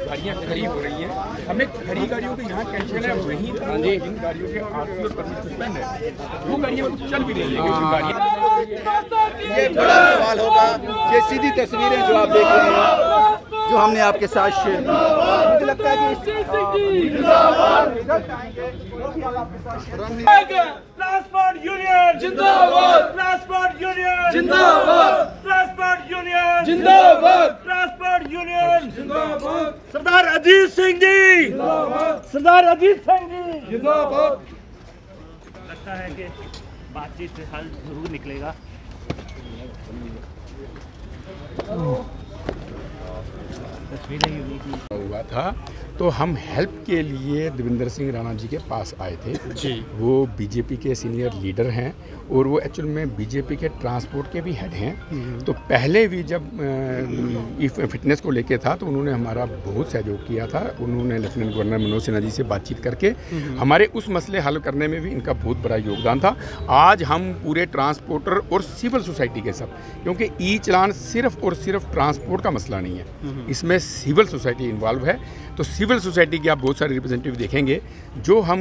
गाड़ियाँ खड़ी हो रही हैं, हमें खड़ी गाड़ियों के यहाँ कैंसिल है, वहीं जिन गाड़ियों के आरसी और परमिट सस्पेंड है वो गाड़ियाँ चल भी रही है। ये बड़ा सवाल होगा। ये सीधी तस्वीरें जो आप देख रहे हैं, जो हमने आपके साथ शेयर की, मुझे लगता है कि ट्रांसपोर्ट यूनियन जिंदाबाद, ट्रांसपोर्ट यूनियन जिंदाबाद, ट्रांसपोर्ट यूनियन जिंदाबाद, ट्रांसपोर्ट यूनियन जिंदाबाद, सरदार अजीत सिंह जी जिंदाबाद, सरदार अजीत सिंह जी जिंदाबाद। लगता है कि बातचीत से हल जरूर निकलेगा। हुआ था तो हम हेल्प के लिए देवेंद्र सिंह राणा जी के पास आए थे जी। वो बीजेपी के सीनियर लीडर हैं और वो एक्चुअल में बीजेपी के ट्रांसपोर्ट के भी हेड हैं। तो पहले भी जब फिटनेस को लेके था तो उन्होंने हमारा बहुत सहयोग किया था। उन्होंने लेफ्टिनेंट गवर्नर मनोज सिन्हा जी से बातचीत करके हमारे उस मसले हल करने में भी इनका बहुत बड़ा योगदान था। आज हम पूरे ट्रांसपोर्टर और सिविल सोसाइटी के सब, क्योंकि ई चलान सिर्फ और सिर्फ ट्रांसपोर्ट का मसला नहीं है, इसमें सिविल सोसाइटी इन्वॉल्व है। तो सिविल सोसाइटी के आप बहुत सारे रिप्रेजेंटेटिव देखेंगे। जो हम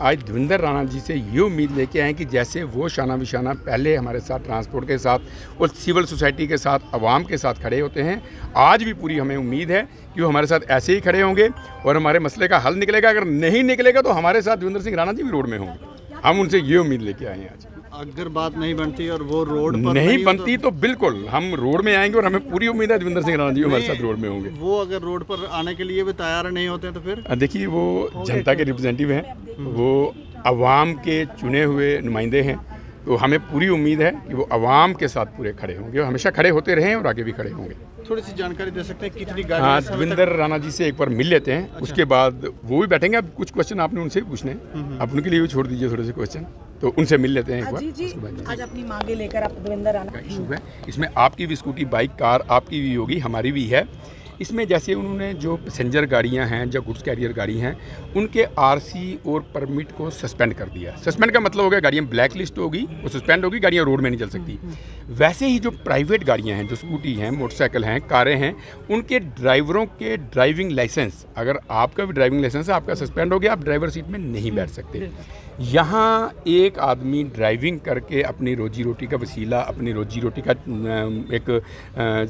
आज देवेंद्र राणा जी से ये उम्मीद लेके आए कि जैसे वो शाना बिशाना पहले हमारे साथ ट्रांसपोर्ट के साथ और सिविल सोसाइटी के साथ, आवाम के साथ खड़े होते हैं, आज भी पूरी हमें उम्मीद है कि वो हमारे साथ ऐसे ही खड़े होंगे और हमारे मसले का हल निकलेगा। अगर नहीं निकलेगा तो हमारे साथ देवेंद्र सिंह राणा जी भी रोड में होंगे। हम उनसे ये उम्मीद लेके आए हैं आज। अगर बात नहीं बनती और वो रोड पर नहीं बनती तो बिल्कुल हम रोड में आएंगे और हमें पूरी उम्मीद है देवेंद्र सिंह राणा जी हमारे साथ रोड में होंगे। वो अगर रोड पर आने के लिए भी तैयार नहीं होते तो फिर देखिए, वो जनता के रिप्रेजेंटेटिव हैं, वो अवाम के चुने हुए नुमाइंदे हैं। तो हमें पूरी उम्मीद है कि वो अवाम के साथ पूरे खड़े होंगे और हमेशा खड़े होते रहे और आगे भी खड़े होंगे। थोड़ी सी जानकारी दे सकते हैं कितनी गाड़ी? हाँ, देवेंद्र राणा जी से एक बार मिल लेते हैं। अच्छा। उसके बाद वो भी बैठेंगे। अब कुछ क्वेश्चन आपने उनसे भी पूछने हैं, आप उनके लिए भी छोड़ दीजिए थोड़े से क्वेश्चन, तो उनसे मिल लेते हैं एक बार। जी, आज अपनी मांगे लेकर आप देवेंद्र राणा का इशू है, इसमें आपकी भी स्कूटी, बाइक, कार आपकी भी होगी, हमारी भी है। इसमें जैसे उन्होंने जो पैसेंजर गाड़ियां हैं, जो गुड्स कैरियर गाड़ी हैं, उनके आरसी और परमिट को सस्पेंड कर दिया। सस्पेंड का मतलब हो गया गाड़ियाँ ब्लैक लिस्ट होगी, वो सस्पेंड होगी, गाड़ियाँ रोड में नहीं चल सकती। वैसे ही जो प्राइवेट गाड़ियाँ हैं, जो स्कूटी हैं, मोटरसाइकिल हैं, कारें हैं, उनके ड्राइवरों के ड्राइविंग लाइसेंस, अगर आपका भी ड्राइविंग लाइसेंस है, आपका सस्पेंड हो गया, आप ड्राइवर सीट में नहीं बैठ सकते। यहाँ एक आदमी ड्राइविंग करके अपनी रोजी रोटी का वसीला, अपनी रोजी रोटी का एक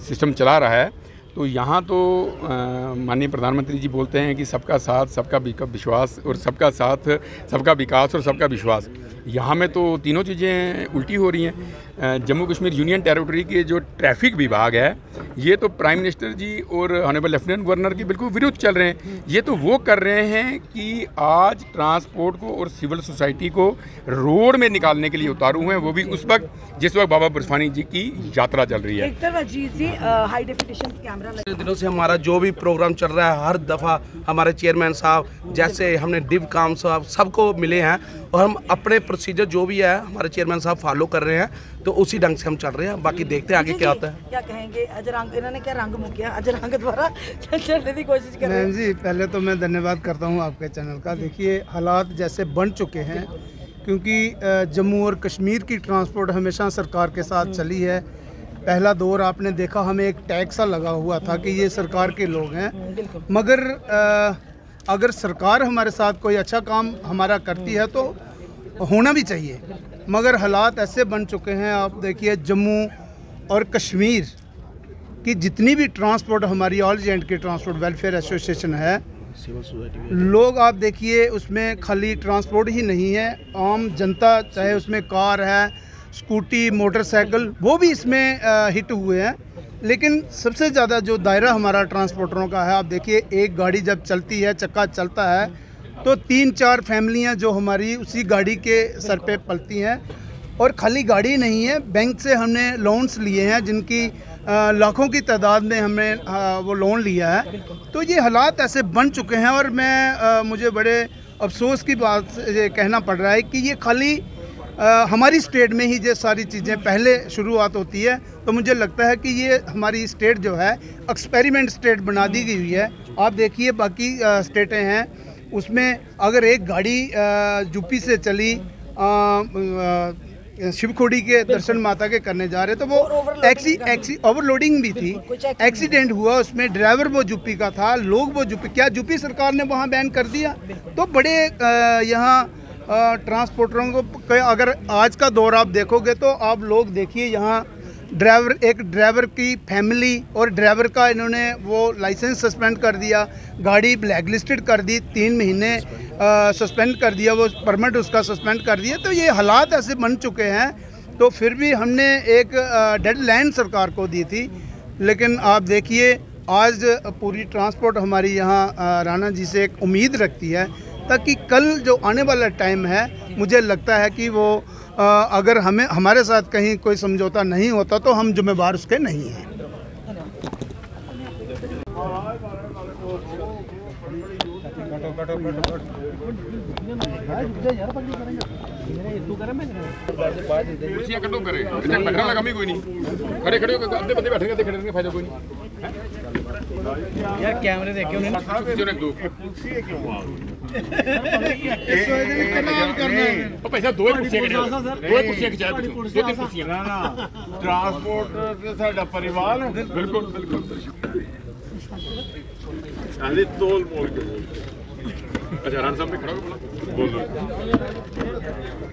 सिस्टम चला रहा है। तो यहाँ तो माननीय प्रधानमंत्री जी बोलते हैं कि सबका साथ, सबका विश्वास, और सबका साथ, सबका विकास और सबका विश्वास। यहाँ में तो तीनों चीज़ें उल्टी हो रही हैं। जम्मू कश्मीर यूनियन टेरिटरी के जो ट्रैफिक विभाग है, ये तो प्राइम मिनिस्टर जी और ऑनरेबल लेफ्टिनेंट गवर्नर के बिल्कुल विरुद्ध चल रहे हैं। ये तो वो कर रहे हैं कि आज ट्रांसपोर्ट को और सिविल सोसाइटी को रोड में निकालने के लिए उतारू हैं, वो भी उस वक्त जिस वक्त बाबा बर्फानी जी की यात्रा चल रही है। हाई डेफिनेशन कैमरा दिनों से हमारा जो भी प्रोग्राम चल रहा है, हर दफ़ा हमारे चेयरमैन साहब, जैसे हमने डिव काम साहब, सबको मिले हैं और हम अपने प्रोसीजर जो भी है हमारे चेयरमैन साहब फॉलो कर रहे हैं, तो उसी ढंग से हम चल रहे हैं। बाकी देखते हैं आगे क्या होता है। क्या कहेंगे? अजरंग, इन्होंने क्या रंग मुकिया, अजरंग द्वारा चलने की कोशिश कर रहे हैं। जी, पहले तो मैं धन्यवाद करता हूँ आपके चैनल का। देखिए, हालात जैसे बन चुके हैं, क्योंकि जम्मू और कश्मीर की ट्रांसपोर्ट हमेशा सरकार के साथ चली है। पहला दौर आपने देखा, हमें एक टैक्स सा लगा हुआ था कि ये सरकार के लोग हैं, मगर अगर सरकार हमारे साथ कोई अच्छा काम हमारा करती है तो होना भी चाहिए। मगर हालात ऐसे बन चुके हैं, आप देखिए जम्मू और कश्मीर की जितनी भी ट्रांसपोर्ट हमारी ऑल एंड के ट्रांसपोर्ट वेलफेयर एसोसिएशन है, लोग आप देखिए उसमें खाली ट्रांसपोर्ट ही नहीं है, आम जनता, चाहे उसमें कार है, स्कूटी, मोटरसाइकिल, वो भी इसमें हिट हुए हैं। लेकिन सबसे ज़्यादा जो दायरा हमारा ट्रांसपोर्टरों का है, आप देखिए एक गाड़ी जब चलती है, चक्का चलता है, तो 3-4 फैमिलियां जो हमारी उसी गाड़ी के सर पे पलती हैं। और खाली गाड़ी नहीं है, बैंक से हमने लोन्स लिए हैं जिनकी लाखों की तादाद में हमने वो लोन लिया है। तो ये हालात ऐसे बन चुके हैं और मुझे बड़े अफसोस की बात ये कहना पड़ रहा है कि ये खाली हमारी स्टेट में ही ये सारी चीज़ें पहले शुरुआत होती है। तो मुझे लगता है कि ये हमारी स्टेट जो है एक्सपेरिमेंट स्टेट बना दी गई हुई है। आप देखिए बाकी स्टेटें हैं, उसमें अगर एक गाड़ी यूपी से चली शिवखोड़ी के दर्शन माता के करने जा रहे, तो वो ओवरलोडिंग भी थी, एक्सीडेंट हुआ उसमें। ड्राइवर वो यूपी का था, लोग वो यूपी, क्या यूपी सरकार ने वहाँ बैन कर दिया? तो बड़े यहाँ ट्रांसपोर्टरों को, अगर आज का दौर आप देखोगे तो आप लोग देखिए यहाँ एक ड्राइवर की फैमिली और ड्राइवर का इन्होंने वो लाइसेंस सस्पेंड कर दिया, गाड़ी ब्लैक लिस्टेड कर दी, 3 महीने सस्पेंड कर दिया, वो परमिट उसका सस्पेंड कर दिया। तो ये हालात ऐसे बन चुके हैं। तो फिर भी हमने एक डेडलाइन सरकार को दी थी, लेकिन आप देखिए आज पूरी ट्रांसपोर्ट हमारी यहाँ राणा जी से एक उम्मीद रखती है, ताकि कल जो आने वाला टाइम है, मुझे लगता है कि वो अगर हमारे साथ कहीं कोई समझौता नहीं होता तो हम जिम्मेवार उसके नहीं हैं। कुर्सियां कटो करे, बैठने लगा कोई नहीं, खड़े खड़े अद्धे बंदे बैठे खड़े रहने का फायदा कोई नहीं यार। कैमरे देखे पहले दो कुर्सियां खिंचाए, 2-3 कुर्सियां ट्रांसपोर्ट से साडा परिवार बिल्कुल बिल्कुल तोल मोल के बोल। अच्छा राणा साहब में खड़ा हो बोल दो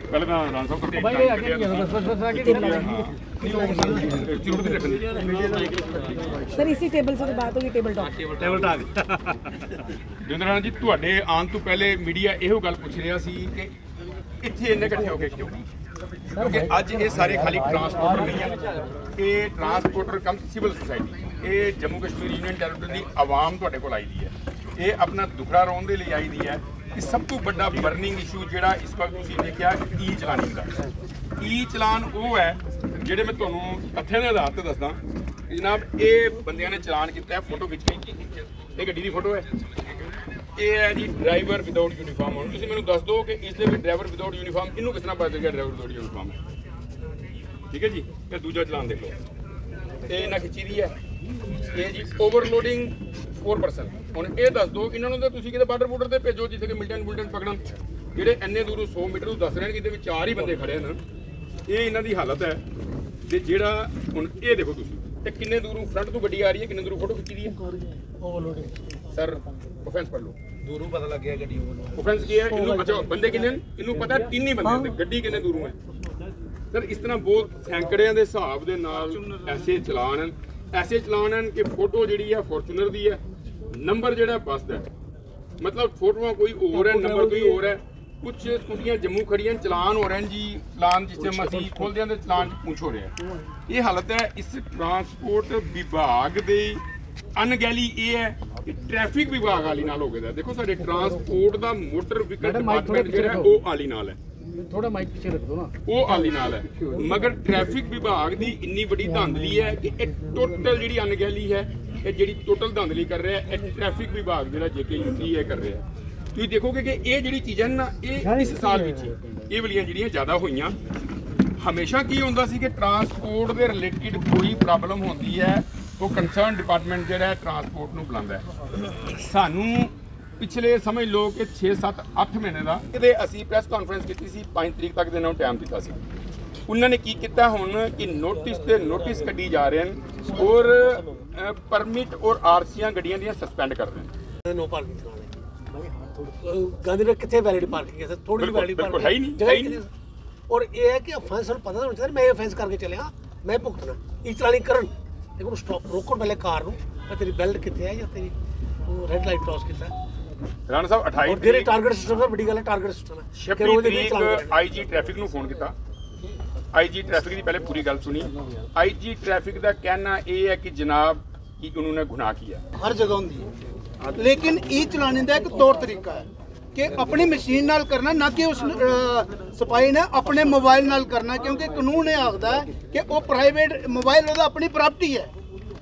पहले तो राणा साहब करते सर इसी टेबल से तो बात होगी, टेबल टॉक। ਜਿੰਦਰ ਰਾਣਾ ਜੀ, ਤੁਹਾਡੇ ਆਉਣ ਤੋਂ ਪਹਿਲੇ ਮੀਡੀਆ ਇਹੋ ਗੱਲ ਪੁੱਛ ਰਿਹਾ ਸੀ ਕਿ ਇੱਥੇ ਇੰਨੇ ਇਕੱਠੇ ਹੋ ਕੇ ਕਿਉਂ? ਕਿਉਂਕਿ ਅੱਜ ਇਹ ਸਾਰੇ ਖਾਲੀ ਟਰਾਂਸਪੋਰਟਰ ਨਹੀਂ ਹੈ, ਇਹ ਟਰਾਂਸਪੋਰਟਰ ਕਮ ਸਿਵਲ ਸੁਸਾਇਟੀ, ਇਹ ਜੰਮੂ ਕਸ਼ਮੀਰ ਯੂਨੀਅਨ ਟੈਰੀਟਰੀ ਦੀ ਆਵਾਮ ਤੁਹਾਡੇ ਕੋਲ ਆਈ ਦੀ ਹੈ, ਇਹ ਆਪਣਾ ਦੁਖੜਾ ਰੋਣ ਦੇ ਲਈ ਆਈ ਦੀ ਹੈ ਕਿ ਸਭ ਤੋਂ ਵੱਡਾ ਬਰਨਿੰਗ ਇਸ਼ੂ ਜਿਹੜਾ ਇਸ ਵਕਤ ਤੁਸੀਂ ਦੇਖਿਆ ਈ ਚਲਾਨ ਦਾ। ਈ ਚਲਾਨ ਉਹ ਹੈ ਜਿਹੜੇ ਮੈਂ ਤੁਹਾਨੂੰ ਤੱਥਾਂ ਦੇ ਆਧਾਰ ਤੇ ਦੱਸਦਾ ਜਨਾਬ। ਇਹ ਬੰਦਿਆਂ ਨੇ ਚਲਾਨ ਕੀਤਾ, ਫੋਟੋ ਖਿੱਚ ਕੇ, ਇਹ ਗੱਡੀ ਦੀ ਫੋਟੋ ਹੈ, ਇਹ ਹੈ ਜੀ ਡਰਾਈਵਰ ਵਿਦਆਊਟ ਯੂਨੀਫਾਰਮ। ਹੁਣ ਤੁਸੀਂ ਮੈਨੂੰ ਦੱਸ ਦਿਓ ਕਿ ਇਸ ਦੇ ਵਿੱਚ ਡਰਾਈਵਰ ਵਿਦਆਊਟ ਯੂਨੀਫਾਰਮ ਇਹਨੂੰ ਕਿਸ ਤਰ੍ਹਾਂ ਪਤਾ ਚੱਲਿਆ ਡਰਾਈਵਰ ਵਿਦਆਊਟ ਯੂਨੀਫਾਰਮ ਹੈ? ਠੀਕ ਹੈ ਜੀ। ਤੇ ਦੂਜਾ ਚਲਾਨ ਦੇਖ ਲਓ, ਇਹ ਇਹਨਾਂ ਖਿੱਚੀ ਦੀ ਹੈ, ਇਹ ਜੀ ਓਵਰਲੋਡਿੰਗ 4%। ਹੁਣ ਇਹ ਦੱਸ ਦਿਓ ਇਹਨਾਂ ਨੂੰ ਤਾਂ ਤੁਸੀਂ ਕਿਤੇ ਬਾਰਡਰ ਤੇ ਭੇਜੋ ਜਿੱਥੇ ਕਿ ਮਿਲਟਨ ਪਕੜਨ, ਜਿਹੜੇ ਇੰਨੇ ਦੂਰੋਂ 100 ਮੀਟਰ ਨੂੰ ਦੱਸ ਰਹੇ ਨੇ ਕਿ ਇਹਦੇ ਵਿੱਚ 4 ਹੀ ਬੰਦੇ ਖੜੇ ਹਨ। ਇਹ ਇਹਨਾਂ ਦੀ ਹਾਲਤ ਹੈ। ਤੇ ਜਿਹੜਾ ਹੁਣ ਇਹ ਦੇਖੋ ਤੁਸੀਂ, ਇਹ ਕਿੰਨੇ ਦੂਰੋਂ ਫਰੰਟ ਤੋਂ ਗੱਡੀ ਆ ਰਹੀ ਹੈ, ਕਿੰਨੇ ਦੂਰੋਂ ਫੋਟੋ ਖਿੱਚੀ ਦੀ ਹੈ। ਓਵਰਲੋਡਿੰਗ ਸਰ, ऑफेंस पढ़ लो, दूरों पता लग गया गड्डी ऑफेंस किया है। इन्हों अच्छा बंदे किन्ने इन्हों पता 3 ही बंदे गड्डी किन्ने दूरों है सर। इस तरह बहुत सैकड़ियां दे हिसाब दे नाल ऐसे चलान हैं कि फोटो जिहड़ी है फॉर्चूनर दी है, नंबर जिहड़ा बस दा मतलब फोटोआं कोई और है, नंबर कोई और है। कुछ स्कूटियां जम्मू खड़ियां, चलान हो रहे हैं जी, चलान जिससे मसीह खोलदे हैं तो चलान पूछ हो रहे हैं। ये हालत है इस ट्रांसपोर्ट विभाग दे। अनगैली ये है कि ट्रैफिक विभाग आली नाल हो गया। देखो साडे ट्रांसपोर्ट दा मोटर व्हीकल डिपार्टमेंट जिहड़ा है वो आली नाल है, थोड़ा माइक पीछे रख दो ना, वो आली नाल है। मगर ट्रैफिक विभाग दी इन्नी बड़ी धांधली है कि टोटल जिहड़ी अनगैली है, ये जिहड़ी टोटल धांधली कर रहा है ट्रैफिक विभाग जिहड़ा JKUT है कर रहा है। तुसीं देखोगे कि ये जिहड़ी चीज़ां ना ये इस साल विच ये वालियां जिहड़ियां ज़्यादा होईयां। हमेशा की हुंदा सी कि ट्रांसपोर्ट दे रिलेटेड कोई प्रॉब्लम होंदी है वो कंसर्न डिपार्टमेंट जिहड़ा ट्रांसपोर्ट नूं बुलांदा है। सानू पिछले समझ लो कि 6-7-8 महीने का ये असी प्रेस कॉन्फ्रेंस की 5 तरीक तक देना टाइम दिता सी। उन्होंने की किया हुण कि नोटिस कड्ढी जा रहे हैं और परमिट और RCयां गड्डियां दियां सस्पेंड कर रहे हैं। नो पार्किंग गांधीनगर कितने वैलिड पार्किंग है सर? थोड़ी वैलिड पार्किंग है ही नहीं। और ये है कि ऑफेंस पता होना चाहिए, मैं ऑफेंस करके चले हाँ मैं भुगतना ई चलानी करन, लेकिन स्टॉप रोकण पहले कार नूं तेरी बेल्ट कितने है या तेरी रेड लाइट क्रॉस कितना है। राणा साहब 28 तेरे टारगेट सिस्टम है, बड़ी गल है टारगेट सिस्टम है। 26 तरीक IG ट्रैफिक नूं फोन किया, IG ट्रैफिक की पहले पूरी गल सुनी। IG ट्रैफिक का कहना यह है कि जनाब कि उन्होंने गुनाह किया, हर जगह होंदी है, लेकिन ई चलाने का एक तौर तरीका है कि अपनी मशीन नाल करना, ना कि उस सिपाही ने अपने मोबाइल नाल करना, क्योंकि कानून ये आखदा है कि वो प्राइवेट मोबाइल वो अपनी प्रॉपर्टी है।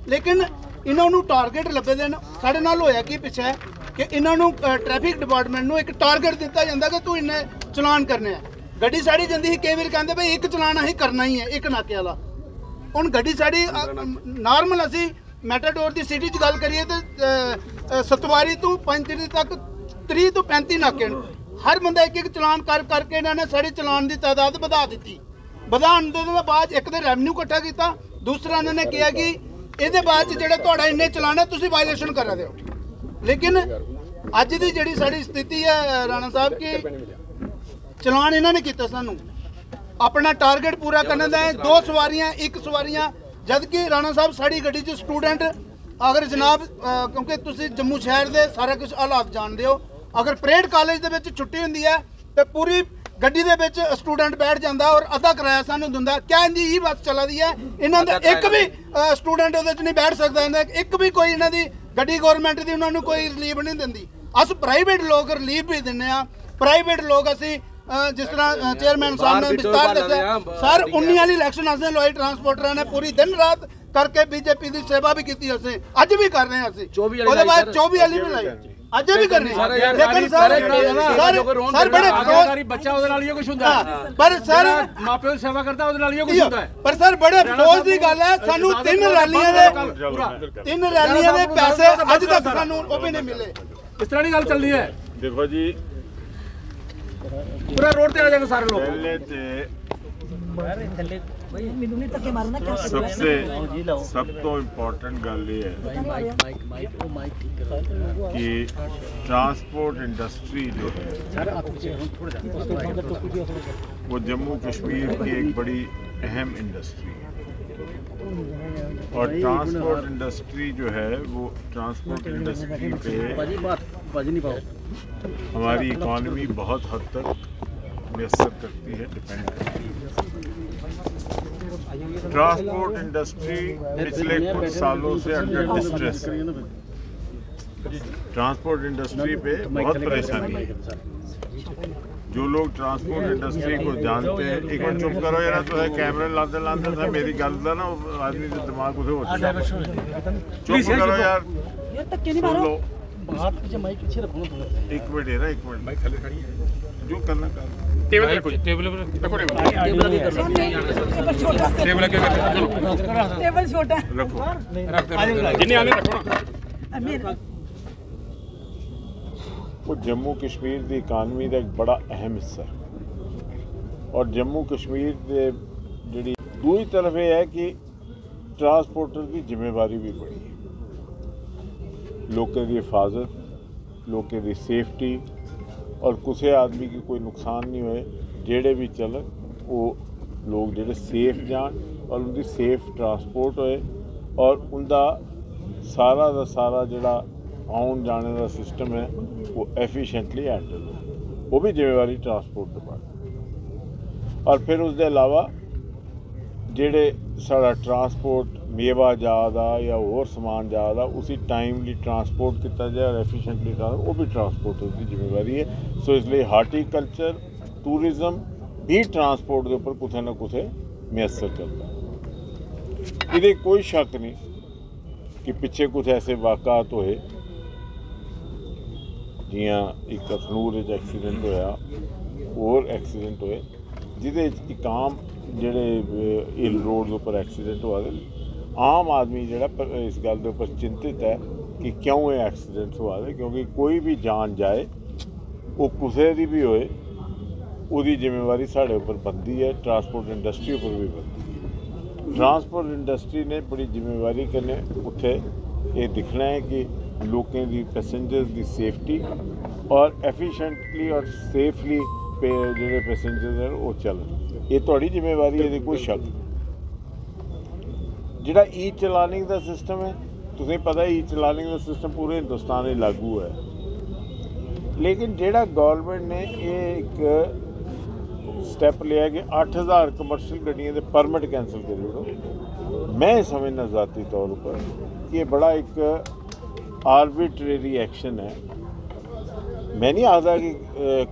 लेकिन इन्होंने टारगेट लभे दे साढ़े नाल होया कि पिछे कि इन्होंने ट्रैफिक डिपार्टमेंट को एक टारगेट दिता जाता कि तू इन्हें चलान करने हैं। गड्डी साड़ी जाती है, कई बार कहते भाई एक चलान असीं करना ही है एक नाके वाला। हुण गड्डी साड़ी नॉर्मल असीं मैटाडोर की सिटी च गल करिए तो सतवारी तो पंचरी तक 30 तो 35 नाके, हर बंदा एक चलान करके इन्होंने साढ़े चलान की तादाद बढ़ा दी। ਵਧਾਉਣ ਦੇ ਬਾਅਦ ਇੱਕ ਦੇ ਰੈਵਨਿਊ ਇਕੱਠਾ ਕੀਤਾ, ਦੂਸਰਾ ਇਹਨਾਂ ਨੇ ਕਿਹਾ ਕਿ ਇਹਦੇ ਬਾਅਦ ਜਿਹੜੇ ਤੁਹਾਡਾ ਇੰਨੇ ਚਲਾਣਾ ਤੁਸੀਂ ਵਾਇਲੇਸ਼ਨ ਕਰ ਰਹੇ ਹੋ। ਲੇਕਿਨ ਅੱਜ ਦੀ ਜਿਹੜੀ ਸਾਡੀ ਸਥਿਤੀ ਹੈ ਰਾਣਾ ਸਾਹਿਬ ਕਿ ਚਲਾਨ ਇਹਨਾਂ ਨੇ ਕੀਤਾ, ਸਾਨੂੰ ਆਪਣਾ ਟਾਰਗੇਟ ਪੂਰਾ ਕਰਨਾ ਦਾ ਹੈ। 2 ਸਵਾਰੀਆਂ 1 ਸਵਾਰੀਆਂ, ਜਦ ਕਿ ਰਾਣਾ ਸਾਹਿਬ ਸਾਡੀ ਗੱਡੀ 'ਚ ਸਟੂਡੈਂਟ अगर जनाब क्योंकि तुसी जम्मू शहर दे सारा कुछ हालात जानते हो, अगर परेड कॉलेज दे विच छुट्टी हुंदी है तो पूरी गड्डी दे विच स्टूडेंट बैठ जाता और अद्धा किराया सानू दिंदा। क्या इनकी ही बस चला दी है? इन्हां दा एक भी स्टूडेंट उहदे च नहीं बैठ सकदा, एक भी कोई इन्हां दी गड्डी गवर्नमेंट दी उन्हां नू कोई रिलीफ नहीं दिंदी। अस प्राइवेट लोग रिलीफ भी दिंदे आ, प्राइवेट लोग असी जिस तरह चेयरमैन साहब ने विस्तार दस्सिया सर 19 वाली इलैक्शन असें लोई ट्रांसपोर्टर ने पूरी दिन रात करके बीजेपी की सेवा भी की, असें अज भी कर रहे हैं, असीं ਉਹਦੇ ਬਾਅਦ 24 ਵਾਲੀ ਵੀ ਲਾਈ ਅੱਜ ਵੀ ਕਰਨੀ। ਲੇਕਿਨ ਸਰ ਬੜੇ ਅਫਸੋਸ ਬੱਚਾ ਉਹਦੇ ਨਾਲ ਹੀ ਕੁਝ ਹੁੰਦਾ ਹੈ, ਪਰ ਸਰ ਮਾਪਿਓ ਦੀ ਸੇਵਾ ਕਰਦਾ ਉਹਦੇ ਨਾਲ ਹੀ ਕੁਝ ਹੁੰਦਾ ਹੈ। ਪਰ ਸਰ ਬੜੇ ਅਫਸੋਸ ਦੀ ਗੱਲ ਹੈ ਸਾਨੂੰ 3 ਰੈਲੀਆਂ ਦੇ ਪੈਸੇ ਅੱਜ ਤੱਕ ਸਾਨੂੰ ਉਹ ਵੀ ਨਹੀਂ ਮਿਲੇ। ਇਸ ਤਰ੍ਹਾਂ ਦੀ ਗੱਲ ਚੱਲਦੀ ਹੈ। ਦੇਖੋ ਜੀ ਪੂਰਾ ਰੋਡ ਤੇ ਆ ਜਾਣਗੇ ਸਾਰੇ ਲੋਕ। ਪਹਿਲੇ ਤੇ ਮੈਨੂੰ ਨਹੀਂ ਧੱਕੇ ਮਾਰਨਾ ਕਿਆ सब तो इम्पोर्टेंट गल ये है कि ट्रांसपोर्ट इंडस्ट्री जो है वो जम्मू कश्मीर की एक बड़ी अहम इंडस्ट्री है और ट्रांसपोर्ट इंडस्ट्री जो है वो ट्रांसपोर्ट इंडस्ट्री पे हमारी इकॉनमी बहुत हद तक मुयसर करती है, डिपेंड करती है। ट्रांसपोर्ट इंडस्ट्री पिछले कुछ सालों से अंडर डिस्ट्रेस है। ट्रांसपोर्ट इंडस्ट्री पे बहुत परेशानी है। जो लोग ट्रांसपोर्ट इंडस्ट्री को जानते हैं, एक मिनट चुप करो यार, तो है कैमरे लाते था मेरी गल का ना आदमी का दिमाग उसे हो चुप करो यार, सुन लो एक मिनट है ना, एक मिनट भाई थले खड़ी है जो करना कर टेबल पे रखो, टेबल पे रखो, टेबल छोटा रखो जिन्हें आने रखो ना। वो जम्मू कश्मीर की इकानमी का एक बड़ा अहम हिस्सा है और जम्मू कश्मीर के जी दूसरी तरफ यह है कि ट्रांसपोर्टर की जिम्मेवारी भी बड़ी है। लोगों की हिफाजत, लोगों की सेफ्टी और किसी आदमी की कोई नुकसान नहीं होए, जेड़े भी चलन वो लोग जेड़े सेफ जान और उनकी सेफ ट्रांसपोर्ट होए और उनका सारा का सारा जोड़ा आउन जाने का सिस्टम है वो एफिशिएंटली हैंडल हो, वो भी जिम्मेवारी ट्रांसपोर्ट डिपार्टमेंट। और फिर उसके अलावा जेड़े सारा ट्रांसपोर्ट मेवा जादा या होर समान जादा उसी टाइमली ट्रांसपोर्ट किया जाए और एफिशिएंटली वो भी ट्रांसपोर्टर की जिम्मेवारी है। सो इसलिए हार्टिकल्चर टूरिज्म भी ट्रांसपोर्ट के उपर कुछ ना कुछ मुयसर करता है। ये कोई शक नहीं कि पिछे कुछ ऐसे वाक़ात होए जियां एक अखनूर एक्सीडेंट होया और एक्सीडेंट होए जिदे एक आम जेड़े हिल रोड पर एक्सीडेंट हुआ दे आम आदमी जोड़ा इस गल के उपर चिंतित है कि क्यों ये एक्सीडेंट हुआ दे, क्योंकि कोई भी जान जाए वो किसी की भी होए उसकी जिम्मेवारी साढ़े उपर बनती है, ट्रांसपोर्ट इंडस्ट्री उपर भी बनती है। ट्रांसपोर्ट इंडस्ट्री ने बड़ी जिम्मेवारी कन्नै उत्थे ये दिखना है कि लोगों की पैसेंजर्स की सेफ्टी और एफिशिएंटली और सेफली जोड़े पैसेंजर्स हैं वो चलन, ये थोड़ी जिम्मेवारी है, कोई शक। जिहड़ा ई चलानिंग का सिस्टम है तुम्हें पता है, ई चलानिंग का सिस्टम पूरे हिंदुस्तान में लागू है, लेकिन जिहड़ा गवर्नमेंट ने ये एक स्टैप लिया कि 8000 कमर्शियल गड्डियों के परमिट कैंसल कर दो। मैं समझना ज़ाती तौर पर कि ये बड़ा एक आर्बिट्रेरी एक्शन है। मैं नहीं आता कि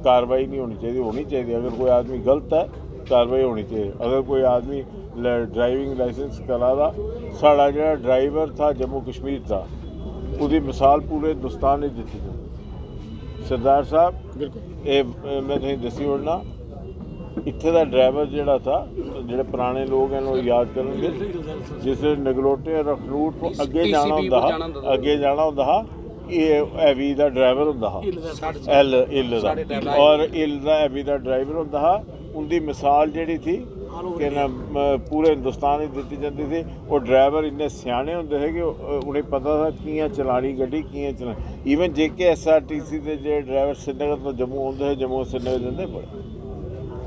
कार्रवाई नहीं होनी चाहिए, होनी चाहिए। अगर कोई आदमी गलत है कार्रवाई होनी चाहिए। अगर कोई आदमी ड्राइविंग लाइसेंस करा रहा, साड़ा जो ड्राइवर था जम्मू कश्मीर था उसकी मिसाल पूरे हिंदुस्तान में दी थी। सरदार साहब ये मैं तुम दसी ओड़ना इत्थे का ड्राइवर जोड़ा था, जोड़े पुराने लोग हैं वो याद करेंगे, जिस नगरोटे अखनूर तो अगे जाना होंदा ये हैवी का ड्राइवर होंदा एल का और इल का हैवी का ड्राइवर होंदा उनकी मिसाल जी थी कि ना पूरे हिंदुस्तान ही दी जाती थी। वो ड्राइवर इन्ने सियाने होंगे थे कि उन्हें पता था कियां चलानी गड्डी कियां चला। ईवन JKSRTC के जो ड्राइवर श्रीनगर तो जम्मू आते हैं जम्मू श्रीनगर जाते बड़े।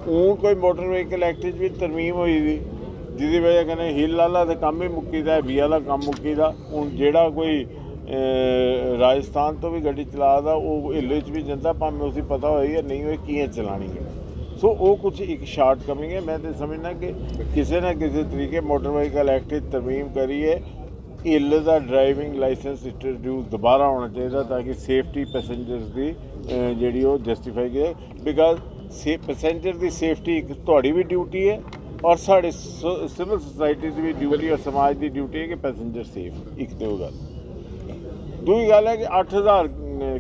हूँ कोई मोटर व्हीकल एक्ट भी तरमीम हुई थी जिसकी वजह कन्नै हिल आला तो काम ही मुक्की दा बी आला काम मुक्की दा। हूँ जेड़ा कोई राजस्थान तो भी गड्डी चला दा वो हिल भी जाता भावें उसे पता हो या नहीं हो कियां चलानी है। सो वो कुछ एक शार्ट कमिंग है। मैं तो समझना कि किसी न किसी तरीके मोटर व्हीकल एक्ट तरमीम करिए हिल का ड्राइविंग लाइसेंस इंट्रोड्यूस दोबारा होना चाहिए ताकि सेफ्टी पैसेंजर्स की जी जस्टिफाई करे। बिकॉज पैसेंजर की सेफ्टी एक थोड़ी भी ड्यूटी है और साढ़े सिविल सोसाइटी की भी ड्यूटी और समाज की ड्यूटी है कि पैसेंजर सेफ। एक तो गल दूसरी गल है कि 8000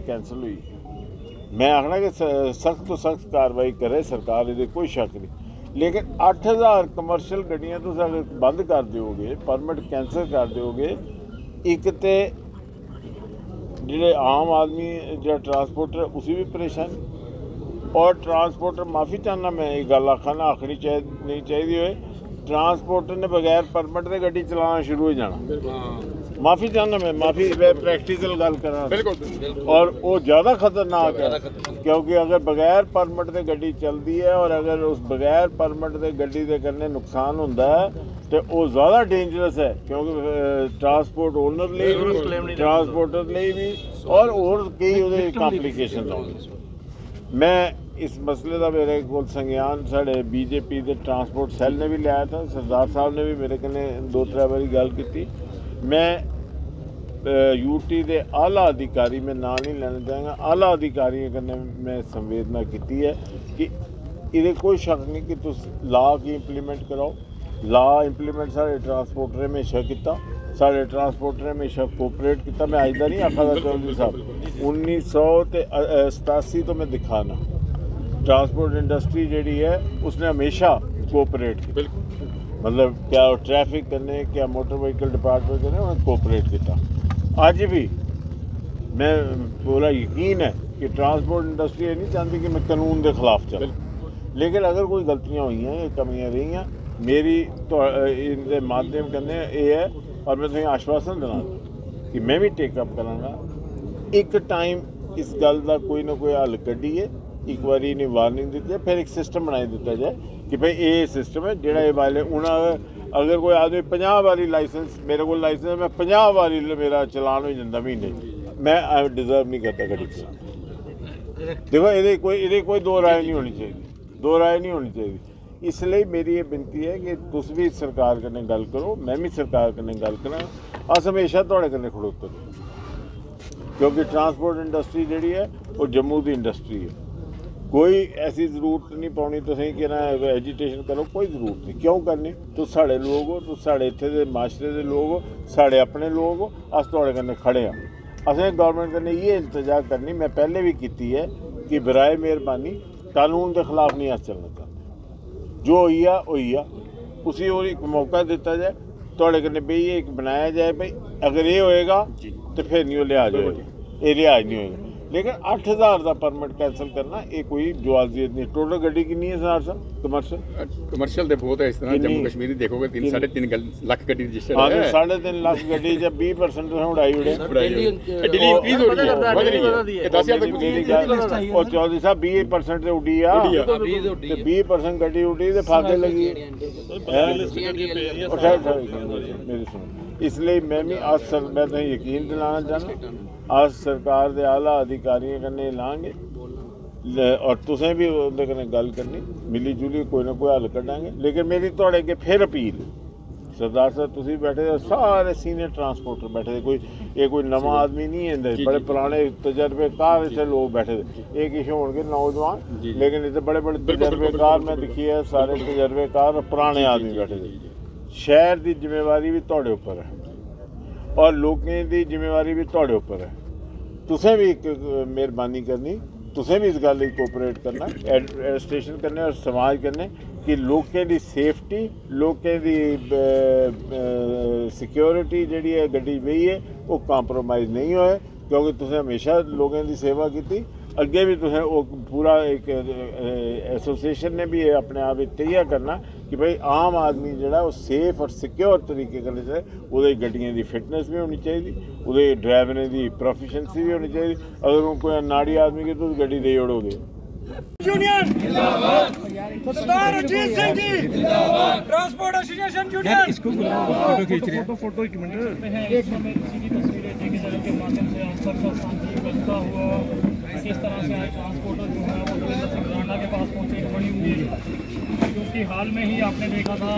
कैंसल हुई। मैं आखना कि सख्त तो सख्त कार्रवाई करे सरकार, ये कोई शक नहीं। लेकिन 8000 कमर्शियल गड्डियां तुम अगर बंद कर दोगे, परमिट कैंसल कर दोगे, एक तो जो आम आदमी जो ट्रांसपोर्टर उसी भी परेशानी और ट्रांसपोर्टर माफ़ी चाहना मैं ये गल आखा ना आखनी नहीं चाहिए ट्रांसपोर्टर ने बगैर परमिट के गड्डी चलाना शुरू हो जाना। माफ़ी चाहना मैं प्रैक्टिकल गल करा और वो ज़्यादा खतरनाक है क्योंकि अगर बगैर परमिट के गड्डी चलती है और अगर उस बगैर परमिट के गड्डी के करने नुकसान होता है तो वो ज़्यादा डेंजरस है क्योंकि ट्रांसपोर्ट ओनर लिए भी ट्रांसपोर्टर लिए भी और कई कॉम्पलीकेशन आउंगे। मैं इस मसले का मेरे को संज्ञान साढ़े BJP के ट्रांसपोर्ट सैल ने भी लिया था। सरदार साहब ने भी मेरे कन्ने 2-3 बारी गल की। मैं UT के आला अधिकारी में नाम नहीं लेना चाहूँगा, आला अधिकारियों कन्ने मैं संवेदना की है कि ये कोई शक नहीं कि तुम लॉ की इंप्लीमेंट कराओ। लॉ इंप्लीमेंट साढ़े ट्रांसपोर्टर हमेशा किया, साढ़े ट्रांसपोर्टर हमेशा कोपरेट किया। मैं अज का नहीं आखा चौधरी साहब 1987 तो मैं दिखाना ट्रांसपोर्ट इंडस्ट्री जी है उसने हमेशा कोपरेट किया। मतलब क्या ट्रैफिक करने क्या मोटर व्हीकल डिपार्टमेंट करने उन्हें कोपरेट किया। अज भी मैं पूरा यकीन है कि ट्रांसपोर्ट इंडस्ट्री ये नहीं चाहती कि मैं कानून के खिलाफ चलूँ। लेकिन अगर कोई गलतियाँ हुई या कमियाँ रही मेरी तो इनके माध्यम करने ये है और मैं तुम्हें आश्वासन देना कि मैं भी टेकअप कराँगा। एक टाइम इस गल का कोई ना कोई हल कढ़िए, एक बार इन्हें वार्निंग दी जाए, फिर एक सिस्टम बनाई दिता जाए कि भाई ये सिस्टम है जोड़ा ये वाले उन्हें अगर कोई आदमी 50 बारी लाइसेंस मेरे को लाइसेंस मैं 50 बारी मेरा चलान हो जाता महीने मैं डिजर्व नहीं करता गड्डी चलाना। देखो ये कोई दो राय नहीं होनी चाहिए, दो राय नहीं होनी चाहिए। इसलिए मेरी ये बिनती है कि तुम भी सरकार कन्नै गल करो, मैं भी सरकार कन्नै गल करा। अस हमेशा थोड़े कन्नै खड़ोते क्योंकि ट्रांसपोर्ट इंडस्ट्री जी है वो जम्मू की इंडस्ट्री है। कोई ऐसी जरूरत नहीं पानी तुम कि ना एजिटेशन करो, कोई जरूरत नहीं। क्यों करनी? तो साढ़े लोग हो, तो साढ़े इत्थे दे माशरे के लोग हो, साढ़े अपने लोग हो, अस थोड़े कन्नै खड़े हाँ। असें गौरमेंट कन्नै ये इल्तजा करनी मैं पहले भी की है कि बराए मेहरबानी कानून के खिलाफ नहीं अस चलना चाहते। जो होई आ उसी और एक मौका दिता जाए, थोड़े कन्नै बेहिए एक बनाया जाए भाई अगर ये होएगा तो फिर नहीं लिहाज होएगा, ये लिहाज नहीं होएगा। लेकिन 8000 का परमिट कैंसल करना ये कोई जवाजियत नहीं। टोटल गड्डी कितनी है सर साहब? कमर्शियल तो बहुत है इस तरह जम्मू कश्मीर देखोगे 3.5 लाख गड्डी रजिस्टर्ड है। 3.5 लाख गड्डी जब 20% तो उड़ाई उड़े दिल्ली इंक्रीज हो रही है 10,000 तक। और चौधरी साहब 20% से उड़ी आ 20% गड्डी उड़ी तो फाके लगी मेरी सुनो। इसलिए मैं भी आज मैं तो यकीन दिलाना चाहना आज सरकार के आला अधिकारियों कन्नै लांगे और तुसें भी उहदे कन्नै गल करनी मिली जुली कोई ना कोई हल कड्डांगे। लेकिन मेरी थोड़े अगे फिर अपील सरदार साहब तुसीं बैठे दे सारे सीनियर ट्रांसपोर्टर बैठे दे, कोई नवा आदमी नहीं है, बड़े पुराने तजर्बेकार इतने लोग बैठे दे। एक किश होणगे नौजवान लेकिन इतने बड़े बड़े तजर्बेकार मैं दिखी है, सारे तजर्बेकार और पुराने आदमी बैठे दे। शहर की जिम्मेवारी भी तुहाडे उपर है और लोगों की जिम्मेवारी भी तुहाडे उपर है। तुसें भी एक मेहरबानी करनी, तुसें भी इस गल कोऑपरेट करना, एडमिनिस्ट्रेशन करने और समाज करने कि लोगों की सेफ्टी लोगों की सिक्योरिटी जी है गड्डी बही है वो कॉम्प्रोमाइज़ नहीं होए क्योंकि तुसें हमेशा लोगों की सेवा की अगे भी तुसें पूरा एक एसोसिएशन ने भी अपने आप तैयार करना कि भाई आम आदमी जोड़ा वो सेफ और सिक्योर तरीके कन्नै चले। वो गड्डियों की फिटनेस भी होनी चाहिए, वो ड्राइवरें की प्रोफिशेंसी भी होनी चाहिए। अगर कोई नाड़ी आदमी की तुम गड्डी दे ओड़ोगे। यूनियन सरदार Ajit Singh ji transport association union इसको फोटो खींच रहे हैं। फोटो एक मिनट एक तस्वीरें ठेकेदारों के माध्यम से आज तक शांति बनता हुआ इस तरह से आज ट्रांसपोर्टर जो है वो देवेंद्र सिंह राणा के पास पहुंचे बड़ी उम्मीद, क्योंकि हाल में ही आपने देखा था